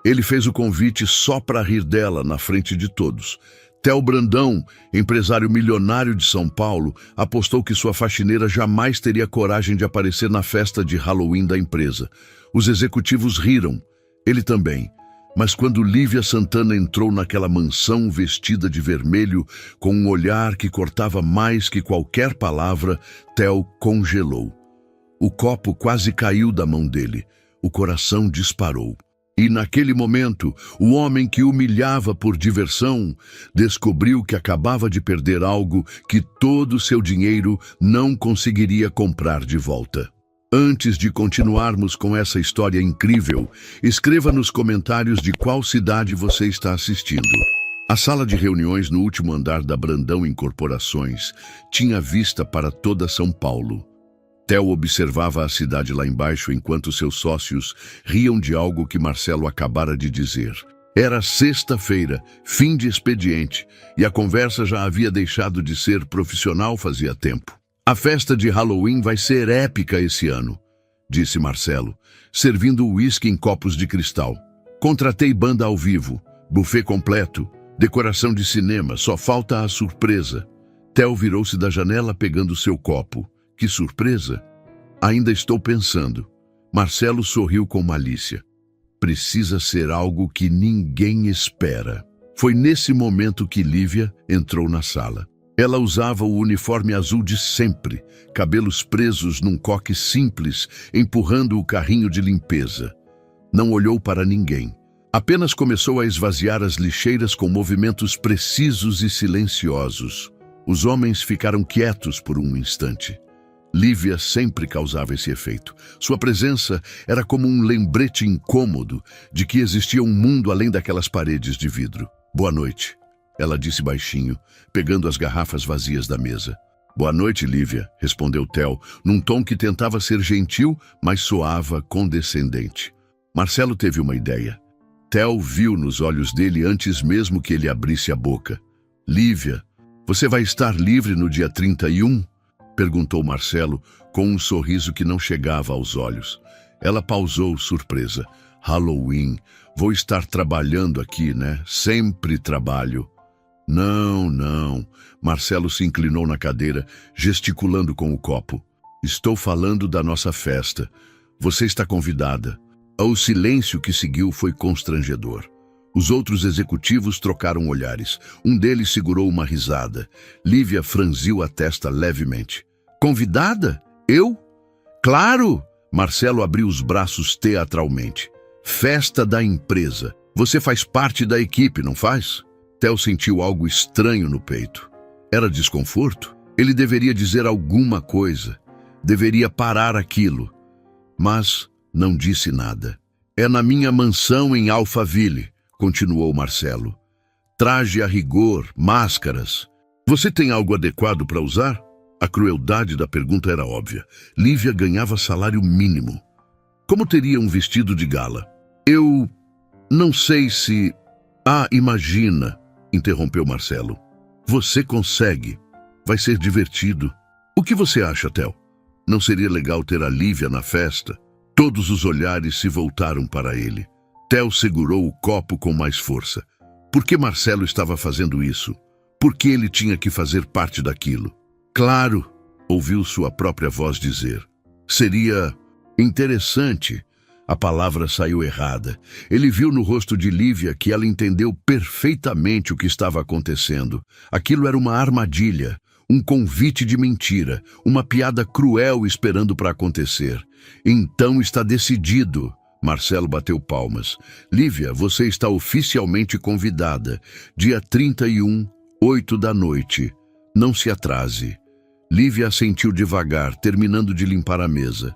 Ele fez o convite só para rir dela na frente de todos. Theo Brandão, empresário milionário de São Paulo, apostou que sua faxineira jamais teria coragem de aparecer na festa de Halloween da empresa. Os executivos riram, ele também. Mas quando Lívia Santana entrou naquela mansão vestida de vermelho, com um olhar que cortava mais que qualquer palavra, Theo congelou. O copo quase caiu da mão dele. O coração disparou. E naquele momento, o homem que humilhava por diversão descobriu que acabava de perder algo que todo seu dinheiro não conseguiria comprar de volta. Antes de continuarmos com essa história incrível, escreva nos comentários de qual cidade você está assistindo. A sala de reuniões no último andar da Brandão Incorporações tinha vista para toda São Paulo. Theo observava a cidade lá embaixo enquanto seus sócios riam de algo que Marcelo acabara de dizer. Era sexta-feira, fim de expediente, e a conversa já havia deixado de ser profissional fazia tempo. A festa de Halloween vai ser épica esse ano, disse Marcelo, servindo uísque em copos de cristal. Contratei banda ao vivo, buffet completo, decoração de cinema, só falta a surpresa. Theo virou-se da janela pegando seu copo. Que surpresa! Ainda estou pensando. Marcelo sorriu com malícia. Precisa ser algo que ninguém espera. Foi nesse momento que Lívia entrou na sala. Ela usava o uniforme azul de sempre, cabelos presos num coque simples, empurrando o carrinho de limpeza. Não olhou para ninguém. Apenas começou a esvaziar as lixeiras com movimentos precisos e silenciosos. Os homens ficaram quietos por um instante. Lívia sempre causava esse efeito. Sua presença era como um lembrete incômodo de que existia um mundo além daquelas paredes de vidro. Boa noite, ela disse baixinho, pegando as garrafas vazias da mesa. Boa noite, Lívia, respondeu Theo, num tom que tentava ser gentil, mas soava condescendente. Marcelo teve uma ideia. Theo viu nos olhos dele antes mesmo que ele abrisse a boca. Lívia, você vai estar livre no dia 31? Perguntou Marcelo, com um sorriso que não chegava aos olhos. Ela pausou, surpresa. Halloween. Vou estar trabalhando aqui, né? Sempre trabalho. Não. Marcelo se inclinou na cadeira, gesticulando com o copo. Estou falando da nossa festa. Você está convidada. O silêncio que seguiu foi constrangedor. Os outros executivos trocaram olhares. Um deles segurou uma risada. Lívia franziu a testa levemente. Convidada? Eu? Claro! Marcelo abriu os braços teatralmente. Festa da empresa. Você faz parte da equipe, não faz? Theo sentiu algo estranho no peito. Era desconforto? Ele deveria dizer alguma coisa. Deveria parar aquilo. Mas não disse nada. É na minha mansão em Alphaville, continuou Marcelo. Traje a rigor, máscaras. Você tem algo adequado para usar? A crueldade da pergunta era óbvia. Lívia ganhava salário mínimo. Como teria um vestido de gala? Eu não sei se... Ah, imagina, interrompeu Marcelo. Você consegue. Vai ser divertido. O que você acha, Theo? Não seria legal ter a Lívia na festa? Todos os olhares se voltaram para ele. Theo segurou o copo com mais força. Por que Marcelo estava fazendo isso? Por que ele tinha que fazer parte daquilo? Claro, ouviu sua própria voz dizer. Seria interessante. A palavra saiu errada. Ele viu no rosto de Lívia que ela entendeu perfeitamente o que estava acontecendo. Aquilo era uma armadilha, um convite de mentira, uma piada cruel esperando para acontecer. Então está decidido. Marcelo bateu palmas. Lívia, você está oficialmente convidada. Dia 31, 8 da noite. Não se atrase. Lívia assentiu devagar, terminando de limpar a mesa.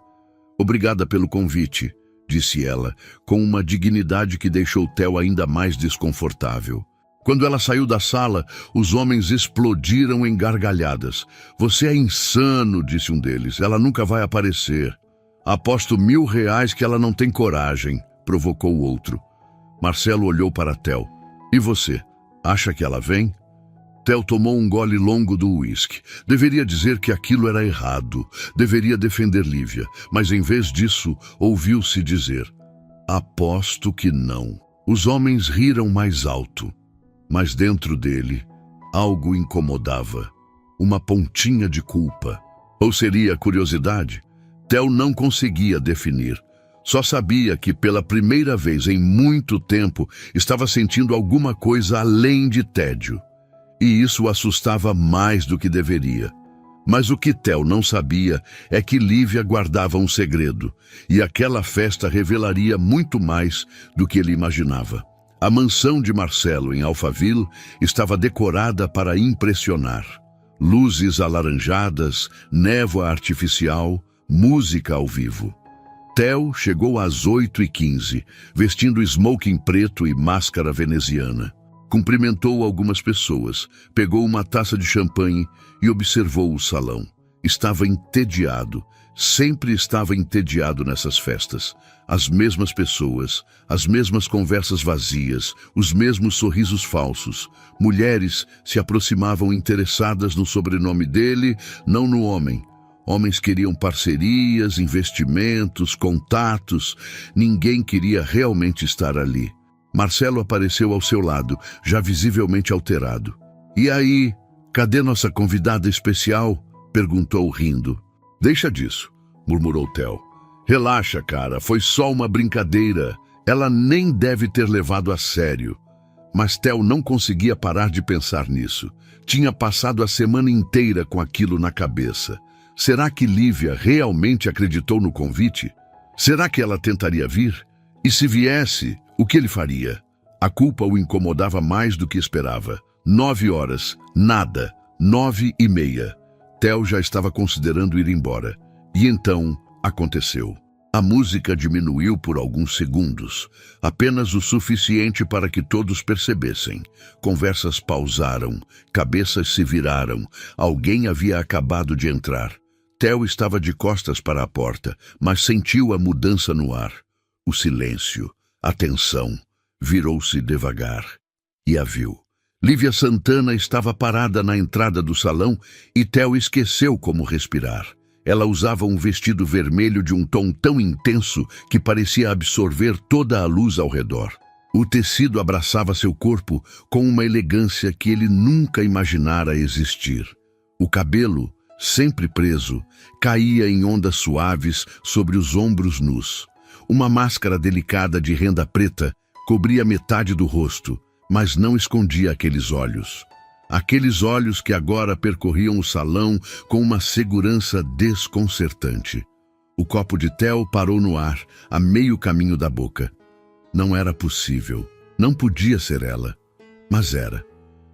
Obrigada pelo convite, disse ela, com uma dignidade que deixou Theo ainda mais desconfortável. Quando ela saiu da sala, os homens explodiram em gargalhadas. Você é insano, disse um deles. Ela nunca vai aparecer. Aposto R$1.000 que ela não tem coragem, provocou o outro. Marcelo olhou para Theo. E você, acha que ela vem? Theo tomou um gole longo do uísque. Deveria dizer que aquilo era errado. Deveria defender Lívia. Mas em vez disso, ouviu-se dizer: aposto que não. Os homens riram mais alto, mas dentro dele algo incomodava, uma pontinha de culpa. Ou seria curiosidade? Theo não conseguia definir. Só sabia que pela primeira vez em muito tempo estava sentindo alguma coisa além de tédio. E isso o assustava mais do que deveria. Mas o que Theo não sabia é que Lívia guardava um segredo, e aquela festa revelaria muito mais do que ele imaginava. A mansão de Marcelo, em Alphaville, estava decorada para impressionar. Luzes alaranjadas, névoa artificial, música ao vivo. Theo chegou às 8h15, vestindo smoking preto e máscara veneziana. Cumprimentou algumas pessoas, pegou uma taça de champanhe e observou o salão. Estava entediado, sempre estava entediado nessas festas. As mesmas pessoas, as mesmas conversas vazias, os mesmos sorrisos falsos. Mulheres se aproximavam interessadas no sobrenome dele, não no homem. Homens queriam parcerias, investimentos, contatos. Ninguém queria realmente estar ali. Marcelo apareceu ao seu lado, já visivelmente alterado. "E aí, cadê nossa convidada especial?" perguntou rindo. "Deixa disso", murmurou Theo. "Relaxa, cara, foi só uma brincadeira. Ela nem deve ter levado a sério." Mas Theo não conseguia parar de pensar nisso. Tinha passado a semana inteira com aquilo na cabeça. Será que Lívia realmente acreditou no convite? Será que ela tentaria vir? E se viesse, o que ele faria? A culpa o incomodava mais do que esperava. 9 horas, nada. 9h30. Theo já estava considerando ir embora. E então, aconteceu. A música diminuiu por alguns segundos, apenas o suficiente para que todos percebessem. Conversas pausaram, cabeças se viraram. Alguém havia acabado de entrar. Theo estava de costas para a porta, mas sentiu a mudança no ar. O silêncio, a tensão. Virou-se devagar e a viu. Lívia Santana estava parada na entrada do salão e Theo esqueceu como respirar. Ela usava um vestido vermelho de um tom tão intenso que parecia absorver toda a luz ao redor. O tecido abraçava seu corpo com uma elegância que ele nunca imaginara existir. O cabelo, sempre preso, caía em ondas suaves sobre os ombros nus. Uma máscara delicada de renda preta cobria metade do rosto, mas não escondia aqueles olhos. Aqueles olhos que agora percorriam o salão com uma segurança desconcertante. O copo de Theo parou no ar, a meio caminho da boca. Não era possível, não podia ser ela. Mas era.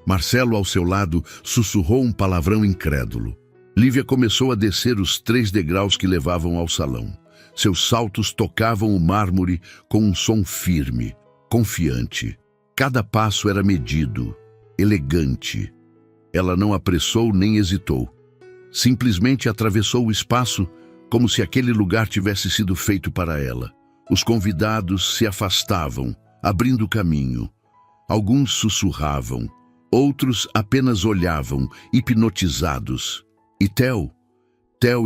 Marcelo, ao seu lado, sussurrou um palavrão incrédulo. Lívia começou a descer os 3 degraus que levavam ao salão. Seus saltos tocavam o mármore com um som firme, confiante. Cada passo era medido, elegante. Ela não apressou nem hesitou. Simplesmente atravessou o espaço como se aquele lugar tivesse sido feito para ela. Os convidados se afastavam, abrindo caminho. Alguns sussurravam, outros apenas olhavam, hipnotizados. E Theo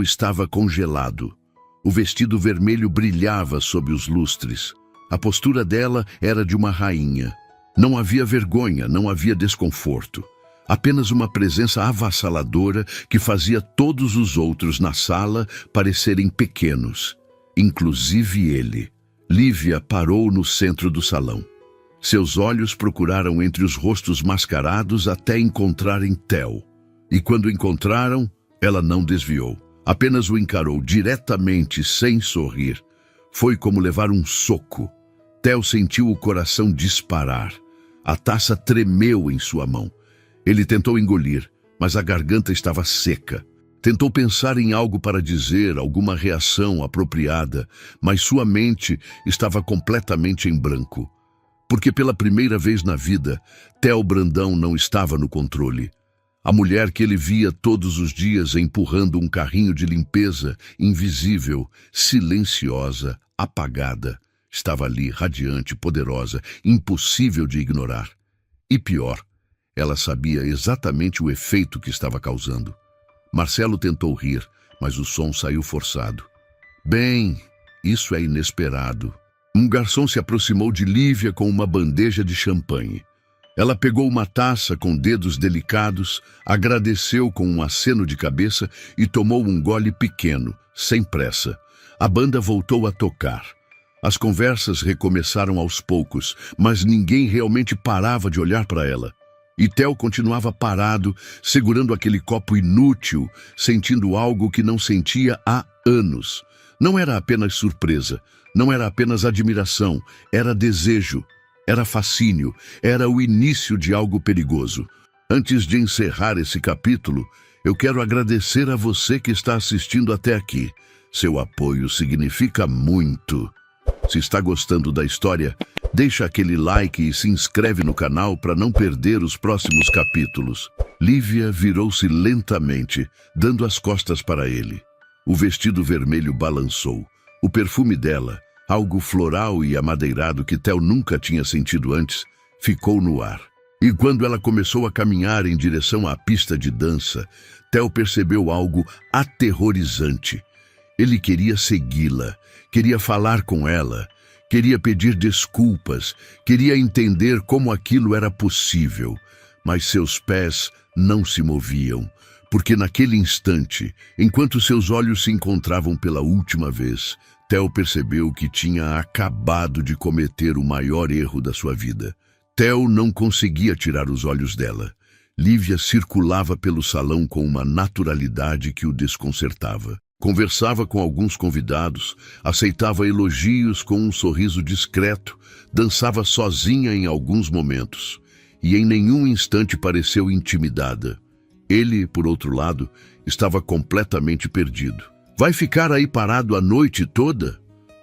estava congelado. O vestido vermelho brilhava sob os lustres. A postura dela era de uma rainha. Não havia vergonha, não havia desconforto. Apenas uma presença avassaladora que fazia todos os outros na sala parecerem pequenos, inclusive ele. Lívia parou no centro do salão. Seus olhos procuraram entre os rostos mascarados até encontrarem Theo. E quando encontraram, ela não desviou. Apenas o encarou diretamente, sem sorrir. Foi como levar um soco. Theo sentiu o coração disparar. A taça tremeu em sua mão. Ele tentou engolir, mas a garganta estava seca. Tentou pensar em algo para dizer, alguma reação apropriada, mas sua mente estava completamente em branco. Porque pela primeira vez na vida, Theo Brandão não estava no controle. A mulher que ele via todos os dias empurrando um carrinho de limpeza, invisível, silenciosa, apagada, estava ali, radiante, poderosa, impossível de ignorar. E pior, ela sabia exatamente o efeito que estava causando. Marcelo tentou rir, mas o som saiu forçado. "Bem, isso é inesperado." Um garçom se aproximou de Lívia com uma bandeja de champanhe. Ela pegou uma taça com dedos delicados, agradeceu com um aceno de cabeça e tomou um gole pequeno, sem pressa. A banda voltou a tocar. As conversas recomeçaram aos poucos, mas ninguém realmente parava de olhar para ela. E Theo continuava parado, segurando aquele copo inútil, sentindo algo que não sentia há anos. Não era apenas surpresa, não era apenas admiração, era desejo. Era fascínio, era o início de algo perigoso. Antes de encerrar esse capítulo, eu quero agradecer a você que está assistindo até aqui. Seu apoio significa muito. Se está gostando da história, deixa aquele like e se inscreve no canal para não perder os próximos capítulos. Lívia virou-se lentamente, dando as costas para ele. O vestido vermelho balançou. O perfume dela, algo floral e amadeirado que Theo nunca tinha sentido antes, ficou no ar. E quando ela começou a caminhar em direção à pista de dança, Theo percebeu algo aterrorizante. Ele queria segui-la, queria falar com ela, queria pedir desculpas, queria entender como aquilo era possível. Mas seus pés não se moviam, porque naquele instante, enquanto seus olhos se encontravam pela última vez, Theo percebeu que tinha acabado de cometer o maior erro da sua vida. Theo não conseguia tirar os olhos dela. Lívia circulava pelo salão com uma naturalidade que o desconcertava. Conversava com alguns convidados, aceitava elogios com um sorriso discreto, dançava sozinha em alguns momentos, e em nenhum instante pareceu intimidada. Ele, por outro lado, estava completamente perdido. Vai ficar aí parado a noite toda?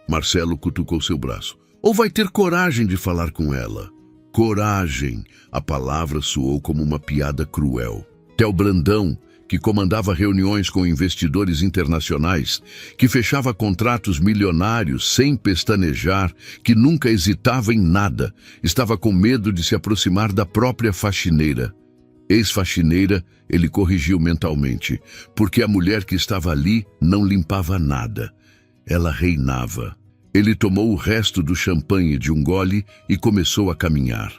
Marcelo cutucou seu braço. Ou vai ter coragem de falar com ela? Coragem. A palavra soou como uma piada cruel. Theo Brandão, que comandava reuniões com investidores internacionais, que fechava contratos milionários sem pestanejar, que nunca hesitava em nada, estava com medo de se aproximar da própria faxineira. Ex-faxineira, ele corrigiu mentalmente, porque a mulher que estava ali não limpava nada. Ela reinava. Ele tomou o resto do champanhe de um gole e começou a caminhar.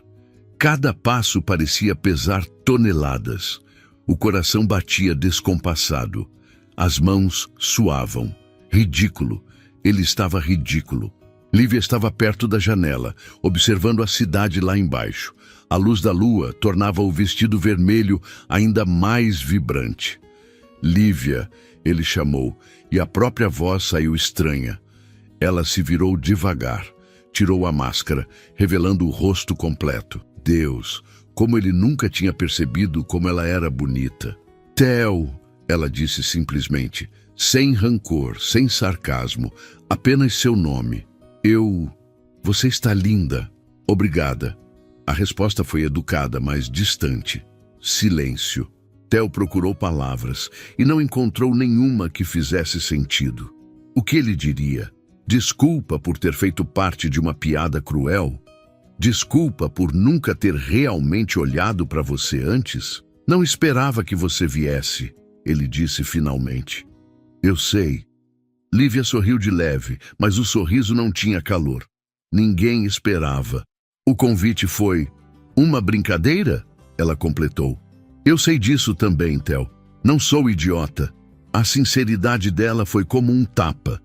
Cada passo parecia pesar toneladas. O coração batia descompassado. As mãos suavam. Ridículo. Ele estava ridículo. Lívia estava perto da janela, observando a cidade lá embaixo. A luz da lua tornava o vestido vermelho ainda mais vibrante. Lívia, ele chamou, e a própria voz saiu estranha. Ela se virou devagar, tirou a máscara, revelando o rosto completo. Deus, como ele nunca tinha percebido como ela era bonita. Theo, ela disse simplesmente, sem rancor, sem sarcasmo, apenas seu nome. Você está linda. Obrigada. A resposta foi educada, mas distante. Silêncio. Theo procurou palavras e não encontrou nenhuma que fizesse sentido. O que ele diria? Desculpa por ter feito parte de uma piada cruel? Desculpa por nunca ter realmente olhado para você antes? Não esperava que você viesse, ele disse finalmente. Eu sei. Lívia sorriu de leve, mas o sorriso não tinha calor. Ninguém esperava. O convite foi uma brincadeira? Ela completou. Eu sei disso também, Theo. Não sou idiota. A sinceridade dela foi como um tapa.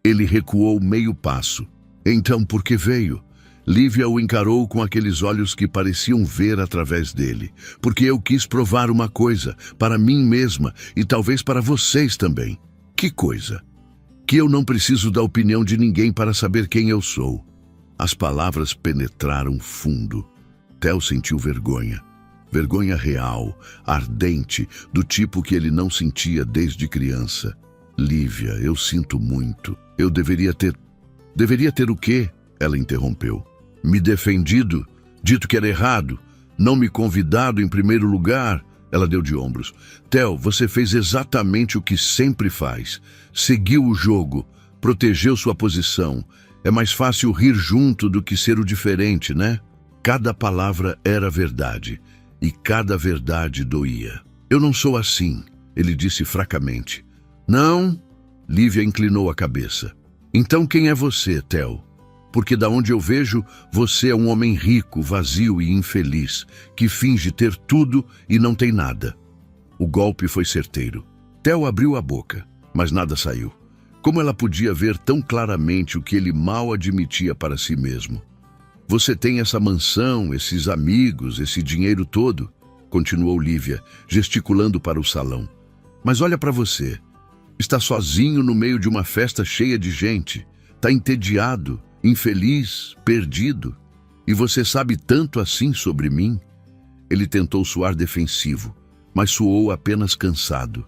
Ele recuou meio passo. Então por que veio? Lívia o encarou com aqueles olhos que pareciam ver através dele. Porque eu quis provar uma coisa, para mim mesma e talvez para vocês também. Que coisa? Que eu não preciso da opinião de ninguém para saber quem eu sou. As palavras penetraram fundo. Theo sentiu vergonha. Vergonha real, ardente, do tipo que ele não sentia desde criança. Lívia, eu sinto muito. Eu deveria ter... Deveria ter o quê? Ela interrompeu. Me defendido? Dito que era errado? Não me convidado em primeiro lugar? Ela deu de ombros. Theo, você fez exatamente o que sempre faz. Seguiu o jogo, protegeu sua posição. É mais fácil rir junto do que ser o diferente, né? Cada palavra era verdade, e cada verdade doía. Eu não sou assim, ele disse fracamente. Não? Lívia inclinou a cabeça. Então quem é você, Theo? porque da onde eu vejo, você é um homem rico, vazio e infeliz, que finge ter tudo e não tem nada. O golpe foi certeiro. Theo abriu a boca, mas nada saiu. Como ela podia ver tão claramente o que ele mal admitia para si mesmo? Você tem essa mansão, esses amigos, esse dinheiro todo, continuou Lívia, gesticulando para o salão. Mas olha para você. Está sozinho no meio de uma festa cheia de gente. Está entediado, infeliz, perdido. E você sabe tanto assim sobre mim? Ele tentou soar defensivo, mas soou apenas cansado.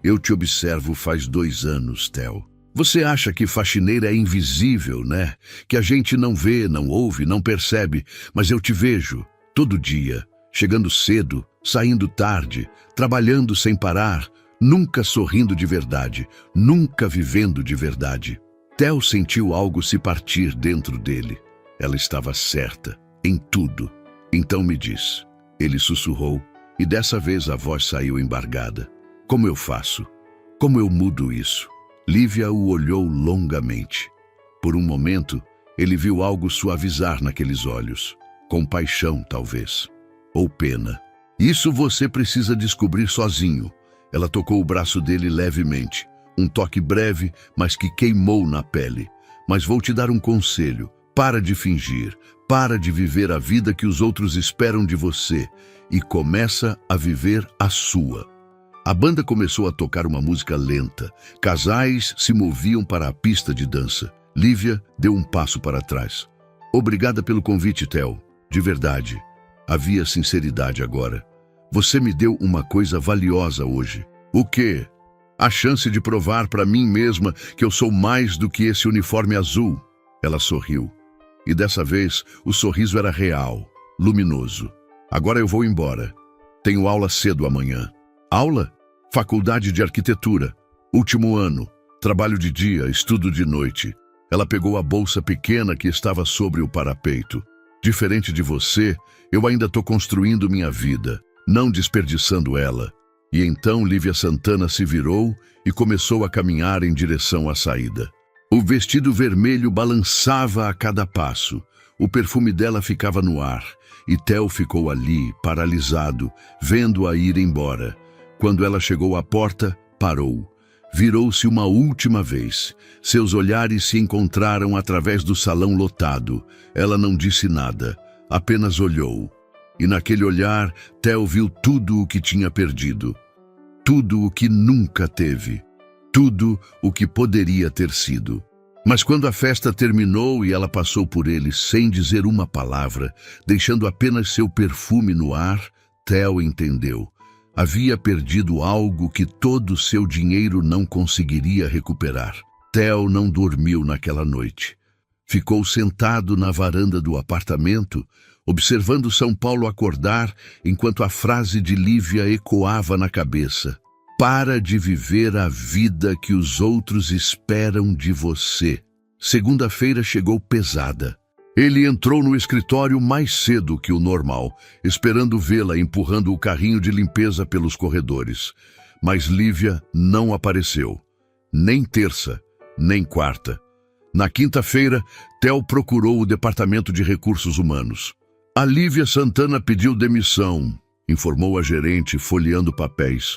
Eu te observo faz 2 anos, Theo. Você acha que faxineira é invisível, né? Que a gente não vê, não ouve, não percebe, mas eu te vejo, todo dia, chegando cedo, saindo tarde, trabalhando sem parar, nunca sorrindo de verdade, nunca vivendo de verdade. Theo sentiu algo se partir dentro dele. Ela estava certa, em tudo. Então me diz. Ele sussurrou, e dessa vez a voz saiu embargada. Como eu faço? Como eu mudo isso? Lívia o olhou longamente. Por um momento, ele viu algo suavizar naqueles olhos. Compaixão, talvez. Ou pena. Isso você precisa descobrir sozinho. Ela tocou o braço dele levemente. Um toque breve, mas que queimou na pele. Mas vou te dar um conselho. Para de fingir. Para de viver a vida que os outros esperam de você. E começa a viver a sua. A banda começou a tocar uma música lenta. Casais se moviam para a pista de dança. Lívia deu um passo para trás. Obrigada pelo convite, Theo. De verdade. Havia sinceridade agora. Você me deu uma coisa valiosa hoje. O quê? A chance de provar para mim mesma que eu sou mais do que esse uniforme azul. Ela sorriu. E dessa vez, o sorriso era real, luminoso. Agora eu vou embora. Tenho aula cedo amanhã. Aula? Faculdade de Arquitetura. Último ano. Trabalho de dia, estudo de noite. Ela pegou a bolsa pequena que estava sobre o parapeito. Diferente de você, eu ainda estou construindo minha vida, não desperdiçando ela. E então Lívia Santana se virou e começou a caminhar em direção à saída. O vestido vermelho balançava a cada passo. O perfume dela ficava no ar. E Theo ficou ali, paralisado, vendo-a ir embora. Quando ela chegou à porta, parou. Virou-se uma última vez. Seus olhares se encontraram através do salão lotado. Ela não disse nada, apenas olhou. E naquele olhar, Theo viu tudo o que tinha perdido. Tudo o que nunca teve. Tudo o que poderia ter sido. Mas quando a festa terminou e ela passou por ele sem dizer uma palavra, deixando apenas seu perfume no ar, Theo entendeu. Havia perdido algo que todo seu dinheiro não conseguiria recuperar. Theo não dormiu naquela noite. Ficou sentado na varanda do apartamento, observando São Paulo acordar, enquanto a frase de Lívia ecoava na cabeça. Para de viver a vida que os outros esperam de você. Segunda-feira chegou pesada. Ele entrou no escritório mais cedo que o normal, esperando vê-la empurrando o carrinho de limpeza pelos corredores. Mas Lívia não apareceu. Nem terça, nem quarta. Na quinta-feira, Theo procurou o Departamento de Recursos Humanos. A Lívia Santana pediu demissão, informou a gerente, folheando papéis.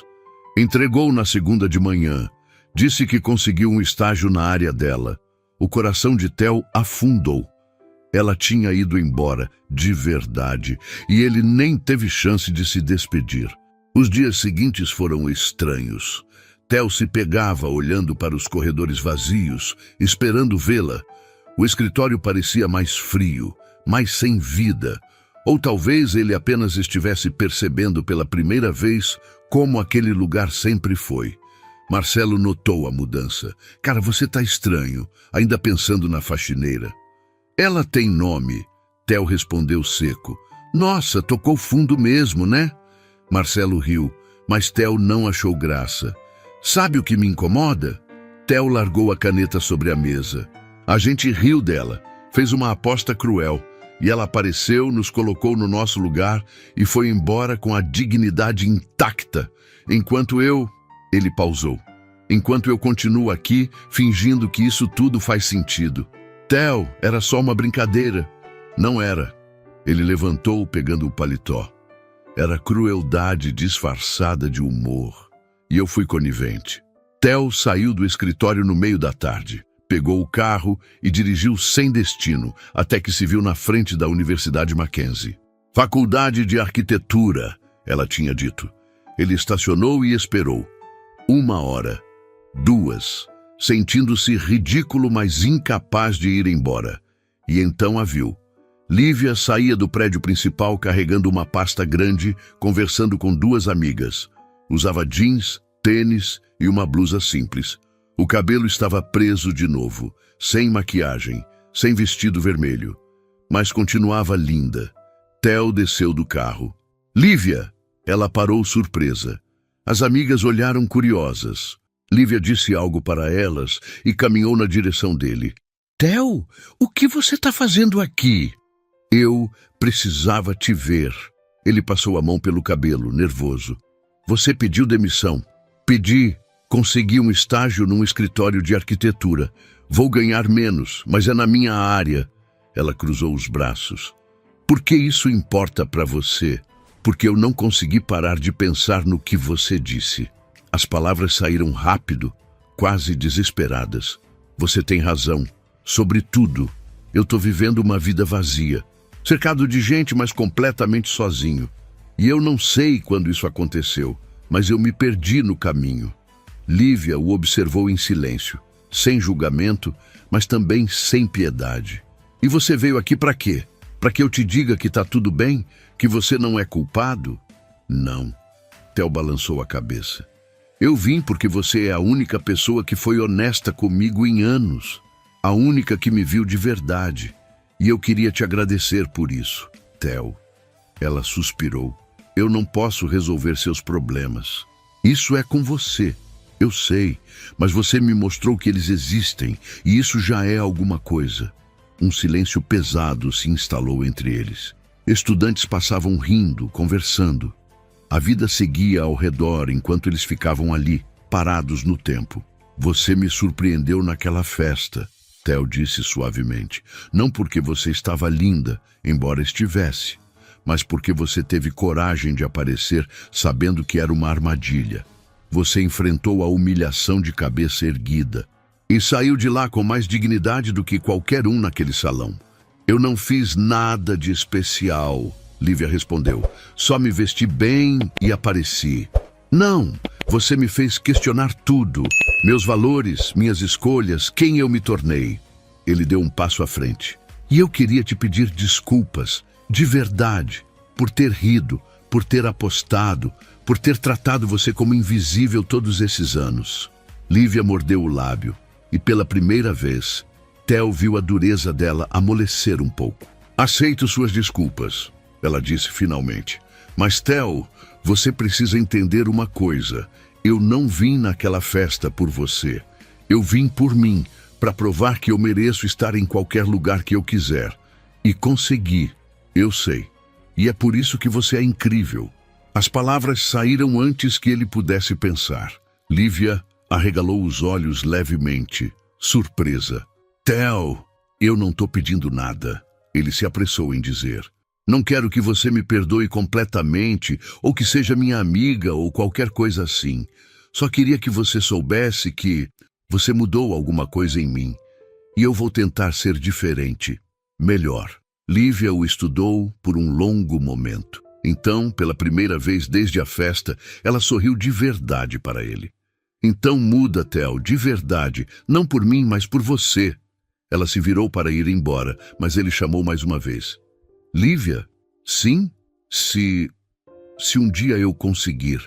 Entregou na segunda de manhã. Disse que conseguiu um estágio na área dela. O coração de Theo afundou. Ela tinha ido embora, de verdade, e ele nem teve chance de se despedir. Os dias seguintes foram estranhos. Theo se pegava olhando para os corredores vazios, esperando vê-la. O escritório parecia mais frio, mais sem vida. Ou talvez ele apenas estivesse percebendo pela primeira vez como aquele lugar sempre foi. Marcelo notou a mudança. Cara, você tá estranho, ainda pensando na faxineira. Ela tem nome, Theo respondeu seco. Nossa, tocou fundo mesmo, né? Marcelo riu, mas Theo não achou graça. Sabe o que me incomoda? Theo largou a caneta sobre a mesa. A gente riu dela, fez uma aposta cruel. E ela apareceu, nos colocou no nosso lugar e foi embora com a dignidade intacta. Enquanto eu... Ele pausou. Enquanto eu continuo aqui, fingindo que isso tudo faz sentido. Theo, era só uma brincadeira. Não era. Ele levantou, pegando o paletó. Era crueldade disfarçada de humor. E eu fui conivente. Theo saiu do escritório no meio da tarde. Pegou o carro e dirigiu sem destino, até que se viu na frente da Universidade Mackenzie. Faculdade de Arquitetura, ela tinha dito. Ele estacionou e esperou. 1 hora, 2, sentindo-se ridículo, mas incapaz de ir embora. E então a viu. Lívia saía do prédio principal carregando uma pasta grande, conversando com 2 amigas. Usava jeans, tênis e uma blusa simples. O cabelo estava preso de novo, sem maquiagem, sem vestido vermelho. Mas continuava linda. Theo desceu do carro. Lívia! Ela parou surpresa. As amigas olharam curiosas. Lívia disse algo para elas e caminhou na direção dele. Theo, o que você está fazendo aqui? Eu precisava te ver. Ele passou a mão pelo cabelo, nervoso. Você pediu demissão. Pedi. Consegui um estágio num escritório de arquitetura. Vou ganhar menos, mas é na minha área. Ela cruzou os braços. Por que isso importa para você? Porque eu não consegui parar de pensar no que você disse. As palavras saíram rápido, quase desesperadas. Você tem razão. Sobretudo, eu estou vivendo uma vida vazia. Cercado de gente, mas completamente sozinho. E eu não sei quando isso aconteceu, mas eu me perdi no caminho. Lívia o observou em silêncio, sem julgamento, mas também sem piedade. E você veio aqui para quê? Para que eu te diga que está tudo bem? Que você não é culpado? Não. Theo balançou a cabeça. Eu vim porque você é a única pessoa que foi honesta comigo em anos. A única que me viu de verdade. E eu queria te agradecer por isso, Theo. Ela suspirou. Eu não posso resolver seus problemas. Isso é com você. Eu sei, mas você me mostrou que eles existem, e isso já é alguma coisa. Um silêncio pesado se instalou entre eles. Estudantes passavam rindo, conversando. A vida seguia ao redor enquanto eles ficavam ali, parados no tempo. Você me surpreendeu naquela festa, Theo disse suavemente. Não porque você estava linda, embora estivesse, mas porque você teve coragem de aparecer sabendo que era uma armadilha. Você enfrentou a humilhação de cabeça erguida e saiu de lá com mais dignidade do que qualquer um naquele salão. Eu não fiz nada de especial, Lívia respondeu. Só me vesti bem e apareci. Não, você me fez questionar tudo. Meus valores, minhas escolhas, quem eu me tornei. Ele deu um passo à frente. E eu queria te pedir desculpas, de verdade, por ter rido, por ter apostado, por ter tratado você como invisível todos esses anos. Lívia mordeu o lábio e pela primeira vez, Theo viu a dureza dela amolecer um pouco. Aceito suas desculpas, ela disse finalmente. Mas Theo, você precisa entender uma coisa. Eu não vim naquela festa por você. Eu vim por mim, para provar que eu mereço estar em qualquer lugar que eu quiser. E consegui, eu sei. E é por isso que você é incrível. As palavras saíram antes que ele pudesse pensar. Lívia arregalou os olhos levemente, surpresa. Theo, eu não estou pedindo nada. Ele se apressou em dizer. Não quero que você me perdoe completamente, ou que seja minha amiga, ou qualquer coisa assim. Só queria que você soubesse que você mudou alguma coisa em mim. E eu vou tentar ser diferente, melhor. Lívia o estudou por um longo momento. Então, pela primeira vez desde a festa, ela sorriu de verdade para ele. Então muda, Theo, de verdade, não por mim, mas por você. Ela se virou para ir embora, mas ele chamou mais uma vez. Lívia, sim, se um dia eu conseguir,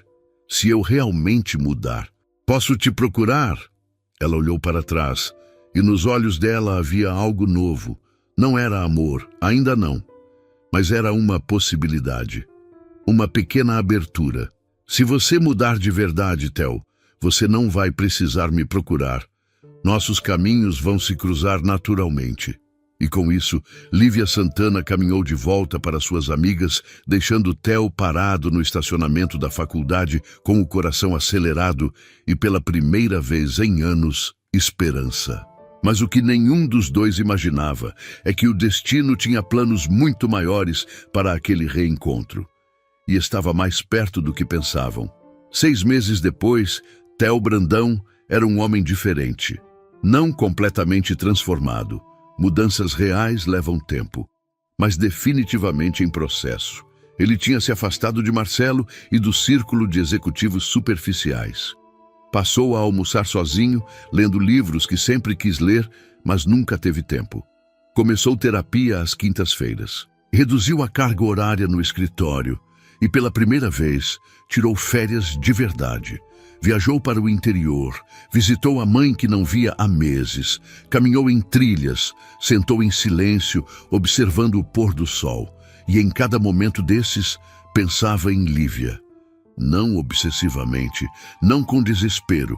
se eu realmente mudar, posso te procurar? Ela olhou para trás, e nos olhos dela havia algo novo. Não era amor, ainda não, mas era uma possibilidade, uma pequena abertura. Se você mudar de verdade, Theo, você não vai precisar me procurar. Nossos caminhos vão se cruzar naturalmente. E com isso, Lívia Santana caminhou de volta para suas amigas, deixando Theo parado no estacionamento da faculdade com o coração acelerado e, pela primeira vez em anos, esperança. Mas o que nenhum dos dois imaginava é que o destino tinha planos muito maiores para aquele reencontro. E estava mais perto do que pensavam. 6 meses depois, Theo Brandão era um homem diferente. Não completamente transformado. Mudanças reais levam tempo, mas definitivamente em processo. Ele tinha se afastado de Marcelo e do círculo de executivos superficiais. Passou a almoçar sozinho, lendo livros que sempre quis ler, mas nunca teve tempo. Começou terapia às quintas-feiras. Reduziu a carga horária no escritório e, pela primeira vez, tirou férias de verdade. Viajou para o interior, visitou a mãe que não via há meses, caminhou em trilhas, sentou em silêncio, observando o pôr do sol. E em cada momento desses, pensava em Lívia. Não obsessivamente, não com desespero,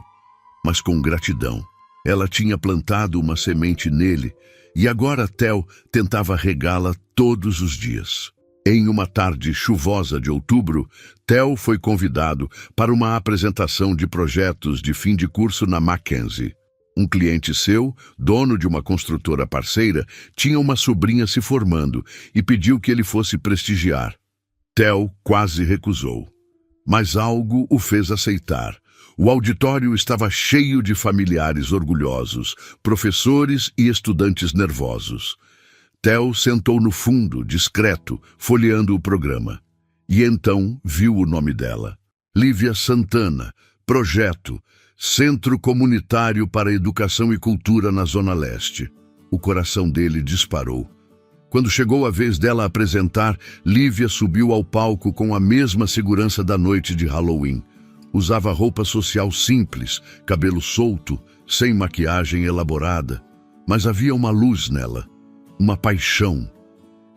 mas com gratidão. Ela tinha plantado uma semente nele e agora Theo tentava regá-la todos os dias. Em uma tarde chuvosa de outubro, Theo foi convidado para uma apresentação de projetos de fim de curso na Mackenzie. Um cliente seu, dono de uma construtora parceira, tinha uma sobrinha se formando e pediu que ele fosse prestigiar. Theo quase recusou. Mas algo o fez aceitar. O auditório estava cheio de familiares orgulhosos, professores e estudantes nervosos. Theo sentou no fundo, discreto, folheando o programa. E então viu o nome dela. Lívia Santana, Projeto, Centro Comunitário para Educação e Cultura na Zona Leste. O coração dele disparou. Quando chegou a vez dela apresentar, Lívia subiu ao palco com a mesma segurança da noite de Halloween. Usava roupa social simples, cabelo solto, sem maquiagem elaborada. Mas havia uma luz nela, uma paixão.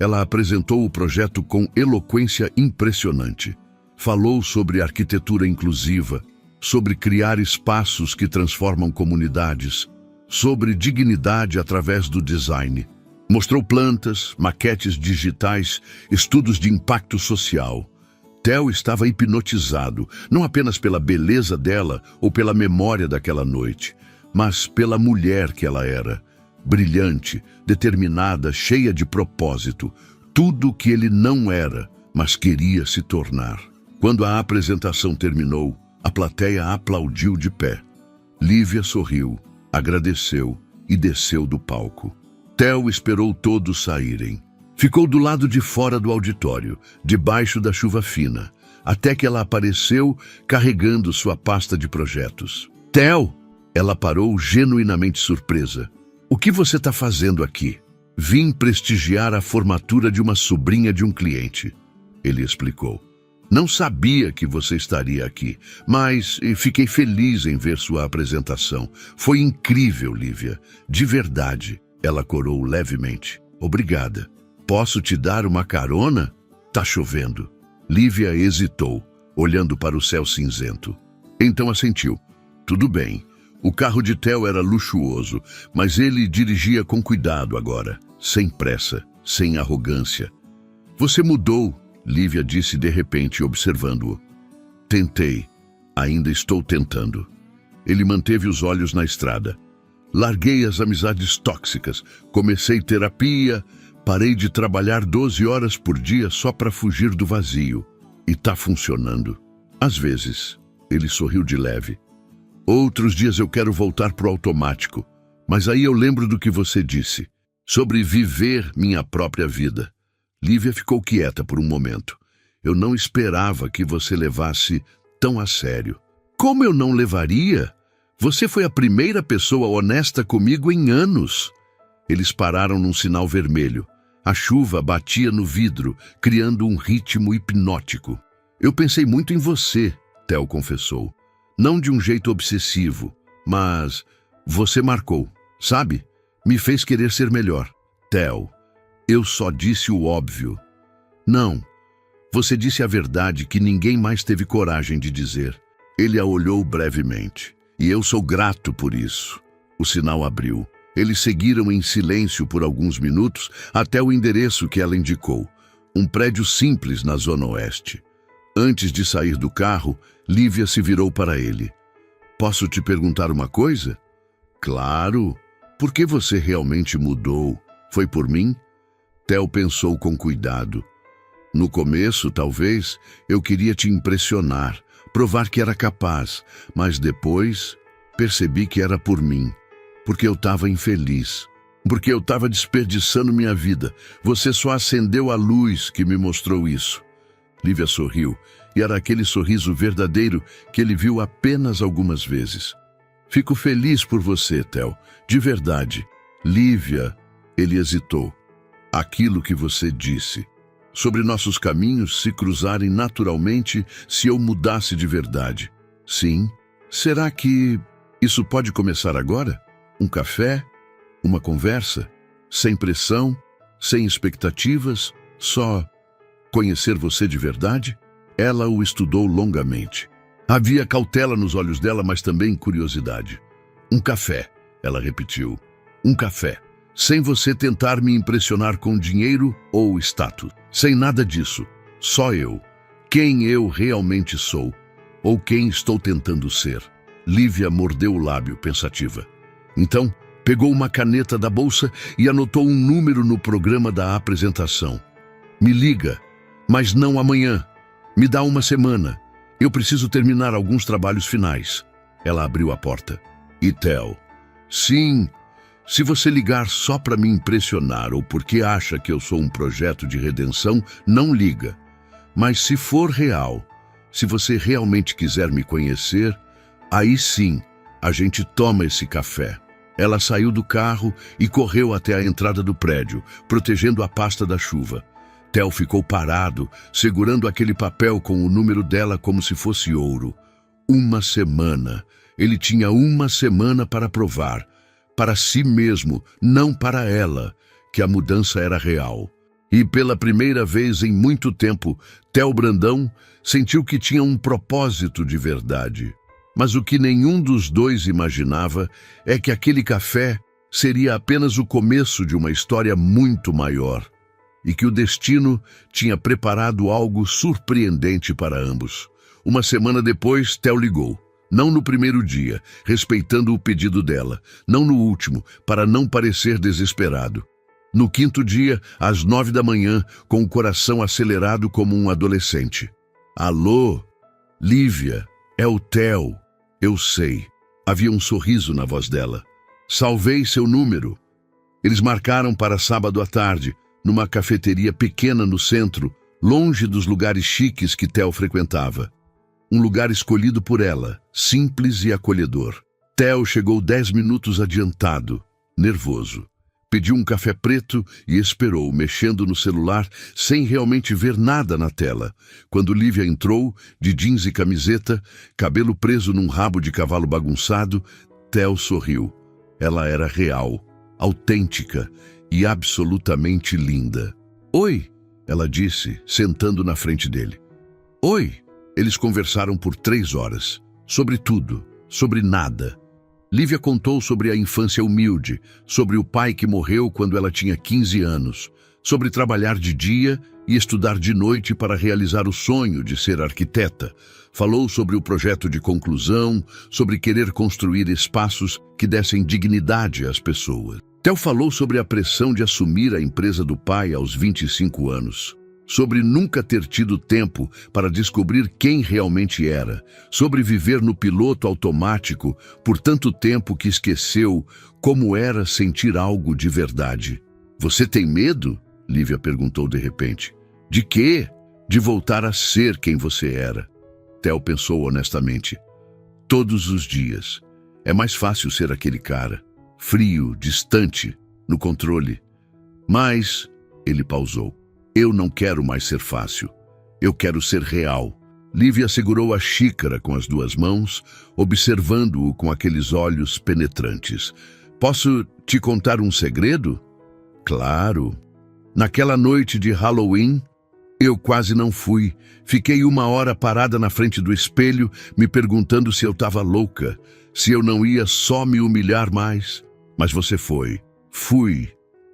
Ela apresentou o projeto com eloquência impressionante. Falou sobre arquitetura inclusiva, sobre criar espaços que transformam comunidades, sobre dignidade através do design. Mostrou plantas, maquetes digitais, estudos de impacto social. Theo estava hipnotizado, não apenas pela beleza dela ou pela memória daquela noite, mas pela mulher que ela era. Brilhante, determinada, cheia de propósito. Tudo o que ele não era, mas queria se tornar. Quando a apresentação terminou, a plateia aplaudiu de pé. Lívia sorriu, agradeceu e desceu do palco. Theo esperou todos saírem. Ficou do lado de fora do auditório, debaixo da chuva fina, até que ela apareceu carregando sua pasta de projetos. Theo! Ela parou genuinamente surpresa. O que você está fazendo aqui? Vim prestigiar a formatura de uma sobrinha de um cliente. Ele explicou. Não sabia que você estaria aqui, mas fiquei feliz em ver sua apresentação. Foi incrível, Lívia. De verdade. Ela corou levemente. Obrigada. Posso te dar uma carona? Tá chovendo. Lívia hesitou, olhando para o céu cinzento. Então assentiu. Tudo bem. O carro de Theo era luxuoso, mas ele dirigia com cuidado agora, sem pressa, sem arrogância. Você mudou, Lívia disse de repente, observando-o. Tentei. Ainda estou tentando. Ele manteve os olhos na estrada. Larguei as amizades tóxicas, comecei terapia, parei de trabalhar 12 horas por dia só para fugir do vazio. E tá funcionando. Às vezes, ele sorriu de leve. Outros dias eu quero voltar pro automático, mas aí eu lembro do que você disse, sobre viver minha própria vida. Lívia ficou quieta por um momento. Eu não esperava que você levasse tão a sério. Como eu não levaria? Você foi a primeira pessoa honesta comigo em anos. Eles pararam num sinal vermelho. A chuva batia no vidro, criando um ritmo hipnótico. Eu pensei muito em você, Theo confessou. Não de um jeito obsessivo, mas você marcou, sabe? Me fez querer ser melhor. Theo, eu só disse o óbvio. Não, você disse a verdade que ninguém mais teve coragem de dizer. Ele a olhou brevemente. E eu sou grato por isso. O sinal abriu. Eles seguiram em silêncio por alguns minutos até o endereço que ela indicou. Um prédio simples na Zona Oeste. Antes de sair do carro, Lívia se virou para ele. Posso te perguntar uma coisa? Claro. Por que você realmente mudou? Foi por mim? Theo pensou com cuidado. No começo, talvez, eu queria te impressionar, provar que era capaz, mas depois percebi que era por mim, porque eu estava infeliz, porque eu estava desperdiçando minha vida. Você só acendeu a luz que me mostrou isso. Lívia sorriu, e era aquele sorriso verdadeiro que ele viu apenas algumas vezes. Fico feliz por você, Theo, de verdade. Lívia, ele hesitou. Aquilo que você disse, sobre nossos caminhos se cruzarem naturalmente se eu mudasse de verdade. Sim. Será que isso pode começar agora? Um café? Uma conversa? Sem pressão? Sem expectativas? Só conhecer você de verdade? Ela o estudou longamente. Havia cautela nos olhos dela, mas também curiosidade. Um café, ela repetiu. Um café. Sem você tentar me impressionar com dinheiro ou status. Sem nada disso. Só eu. Quem eu realmente sou. Ou quem estou tentando ser. Lívia mordeu o lábio, pensativa. Então, pegou uma caneta da bolsa e anotou um número no programa da apresentação. Me liga, mas não amanhã. Me dá uma semana. Eu preciso terminar alguns trabalhos finais. Ela abriu a porta. E Theo? Sim, se você ligar só para me impressionar ou porque acha que eu sou um projeto de redenção, não liga. Mas se for real, se você realmente quiser me conhecer, aí sim, a gente toma esse café. Ela saiu do carro e correu até a entrada do prédio, protegendo a pasta da chuva. Theo ficou parado, segurando aquele papel com o número dela como se fosse ouro. Uma semana. Ele tinha uma semana para provar, para si mesmo, não para ela, que a mudança era real. E pela primeira vez em muito tempo, Theo Brandão sentiu que tinha um propósito de verdade. Mas o que nenhum dos dois imaginava é que aquele café seria apenas o começo de uma história muito maior. E que o destino tinha preparado algo surpreendente para ambos. Uma semana depois, Theo ligou. Não no primeiro dia, respeitando o pedido dela. Não no último, para não parecer desesperado. No quinto dia, às 9 da manhã, com o coração acelerado como um adolescente. Alô? Lívia, é o Theo. Eu sei. Havia um sorriso na voz dela. Salvei seu número. Eles marcaram para sábado à tarde, numa cafeteria pequena no centro, longe dos lugares chiques que Theo frequentava. Um lugar escolhido por ela, simples e acolhedor. Theo chegou 10 minutos adiantado, nervoso. Pediu um café preto e esperou, mexendo no celular, sem realmente ver nada na tela. Quando Lívia entrou, de jeans e camiseta, cabelo preso num rabo de cavalo bagunçado, Theo sorriu. Ela era real, autêntica e absolutamente linda. Oi, ela disse, sentando na frente dele. Oi. Eles conversaram por 3 horas, sobre tudo, sobre nada. Lívia contou sobre a infância humilde, sobre o pai que morreu quando ela tinha 15 anos, sobre trabalhar de dia e estudar de noite para realizar o sonho de ser arquiteta. Falou sobre o projeto de conclusão, sobre querer construir espaços que dessem dignidade às pessoas. Theo falou sobre a pressão de assumir a empresa do pai aos 25 anos. Sobre nunca ter tido tempo para descobrir quem realmente era, sobre viver no piloto automático por tanto tempo que esqueceu como era sentir algo de verdade. Você tem medo? Lívia perguntou de repente. De quê? De voltar a ser quem você era. Theo pensou honestamente. Todos os dias. É mais fácil ser aquele cara, frio, distante, no controle. Mas, ele pausou. Eu não quero mais ser fácil. Eu quero ser real. Lívia segurou a xícara com as 2 mãos, observando-o com aqueles olhos penetrantes. Posso te contar um segredo? Claro. Naquela noite de Halloween, eu quase não fui. Fiquei 1 hora parada na frente do espelho, me perguntando se eu estava louca, se eu não ia só me humilhar mais. Mas você foi. Fui.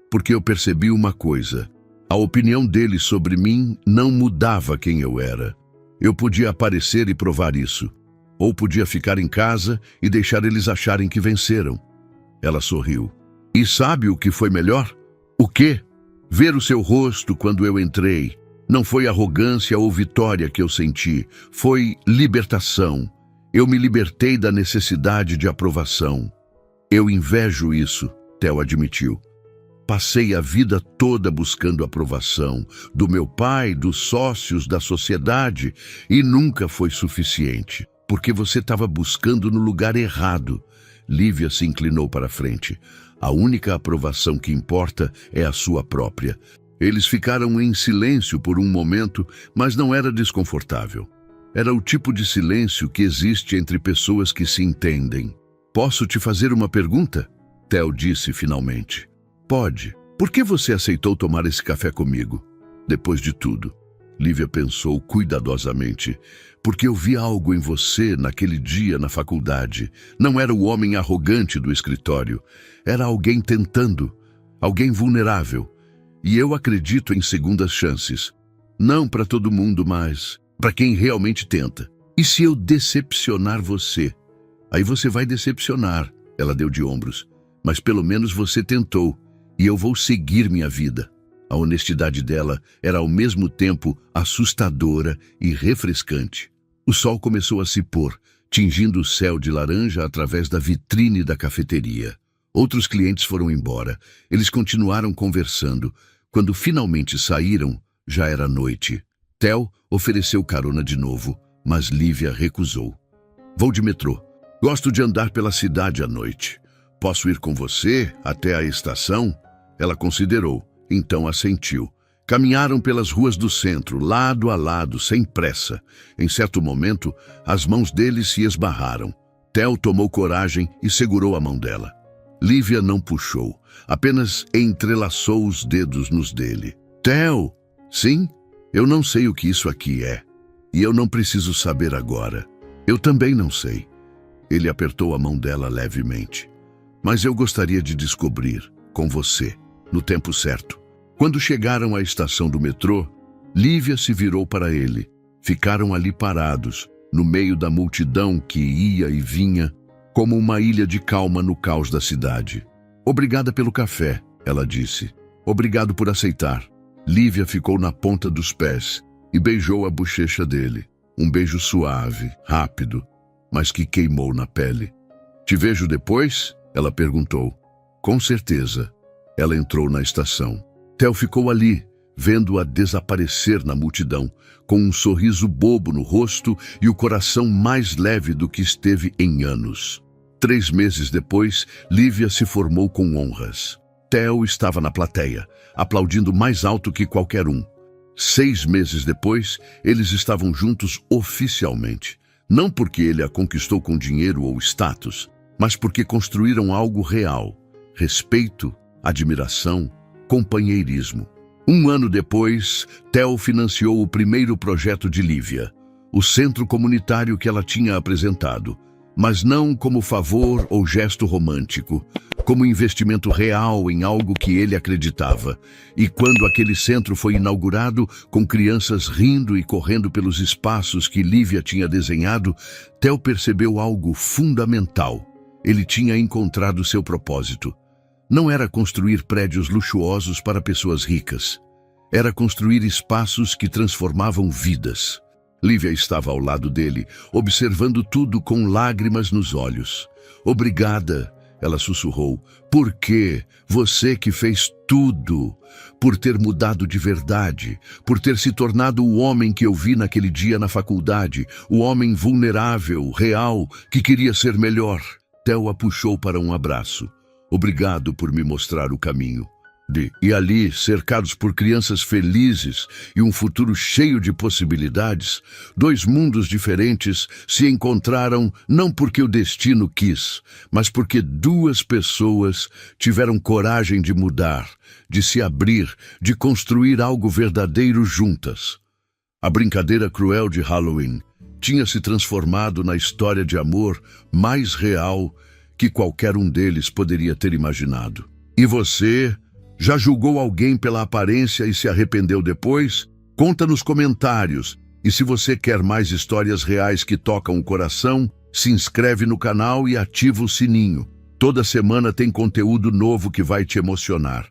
Porque eu percebi uma coisa. A opinião dele sobre mim não mudava quem eu era. Eu podia aparecer e provar isso. Ou podia ficar em casa e deixar eles acharem que venceram. Ela sorriu. E sabe o que foi melhor? O quê? Ver o seu rosto quando eu entrei. Não foi arrogância ou vitória que eu senti, foi libertação. Eu me libertei da necessidade de aprovação. Eu invejo isso, Theo admitiu. Passei a vida toda buscando aprovação do meu pai, dos sócios, da sociedade, e nunca foi suficiente, porque você estava buscando no lugar errado. Lívia se inclinou para a frente. A única aprovação que importa é a sua própria. Eles ficaram em silêncio por um momento, mas não era desconfortável. Era o tipo de silêncio que existe entre pessoas que se entendem. Posso te fazer uma pergunta? Theo disse finalmente. Pode. Por que você aceitou tomar esse café comigo? Depois de tudo, Lívia pensou cuidadosamente. Porque eu vi algo em você naquele dia na faculdade. Não era o homem arrogante do escritório. Era alguém tentando, alguém vulnerável. E eu acredito em segundas chances. Não para todo mundo, mas para quem realmente tenta. E se eu decepcionar você? Aí você vai decepcionar, ela deu de ombros. Mas pelo menos você tentou, e eu vou seguir minha vida. A honestidade dela era ao mesmo tempo assustadora e refrescante. O sol começou a se pôr, tingindo o céu de laranja através da vitrine da cafeteria. Outros clientes foram embora. Eles continuaram conversando. Quando finalmente saíram, já era noite. Theo ofereceu carona de novo, mas Lívia recusou. Vou de metrô. Gosto de andar pela cidade à noite. Posso ir com você até a estação? Ela considerou, então assentiu. Caminharam pelas ruas do centro, lado a lado, sem pressa. Em certo momento, as mãos deles se esbarraram. Theo tomou coragem e segurou a mão dela. Lívia não puxou, apenas entrelaçou os dedos nos dele. Theo! Sim, eu não sei o que isso aqui é. E eu não preciso saber agora. Eu também não sei. Ele apertou a mão dela levemente. Mas eu gostaria de descobrir, com você, no tempo certo. Quando chegaram à estação do metrô, Lívia se virou para ele. Ficaram ali parados, no meio da multidão que ia e vinha, como uma ilha de calma no caos da cidade. Obrigada pelo café, ela disse. Obrigado por aceitar. Lívia ficou na ponta dos pés e beijou a bochecha dele. Um beijo suave, rápido, mas que queimou na pele. Te vejo depois? Ela perguntou. Com certeza. Ela entrou na estação. Theo ficou ali, vendo-a desaparecer na multidão, com um sorriso bobo no rosto e o coração mais leve do que esteve em anos. 3 meses depois, Lívia se formou com honras. Theo estava na plateia, aplaudindo mais alto que qualquer um. 6 meses depois, eles estavam juntos oficialmente. Não porque ele a conquistou com dinheiro ou status, mas porque construíram algo real. Respeito, admiração, companheirismo. 1 ano depois, Theo financiou o primeiro projeto de Lívia, o centro comunitário que ela tinha apresentado, mas não como favor ou gesto romântico, como investimento real em algo que ele acreditava. E quando aquele centro foi inaugurado, com crianças rindo e correndo pelos espaços que Lívia tinha desenhado, Theo percebeu algo fundamental. Ele tinha encontrado seu propósito. Não era construir prédios luxuosos para pessoas ricas. Era construir espaços que transformavam vidas. Lívia estava ao lado dele, observando tudo com lágrimas nos olhos. Obrigada, ela sussurrou. Por quê? Você que fez tudo. Por ter mudado de verdade. Por ter se tornado o homem que eu vi naquele dia na faculdade. O homem vulnerável, real, que queria ser melhor. Theo a puxou para um abraço. Obrigado por me mostrar o caminho. E ali, cercados por crianças felizes e um futuro cheio de possibilidades, 2 mundos diferentes se encontraram não porque o destino quis, mas porque 2 pessoas tiveram coragem de mudar, de se abrir, de construir algo verdadeiro juntas. A brincadeira cruel de Halloween tinha se transformado na história de amor mais real que qualquer um deles poderia ter imaginado. E você já julgou alguém pela aparência e se arrependeu depois? Conta nos comentários. E se você quer mais histórias reais que tocam o coração, se inscreve no canal e ativa o sininho. Toda semana tem conteúdo novo que vai te emocionar.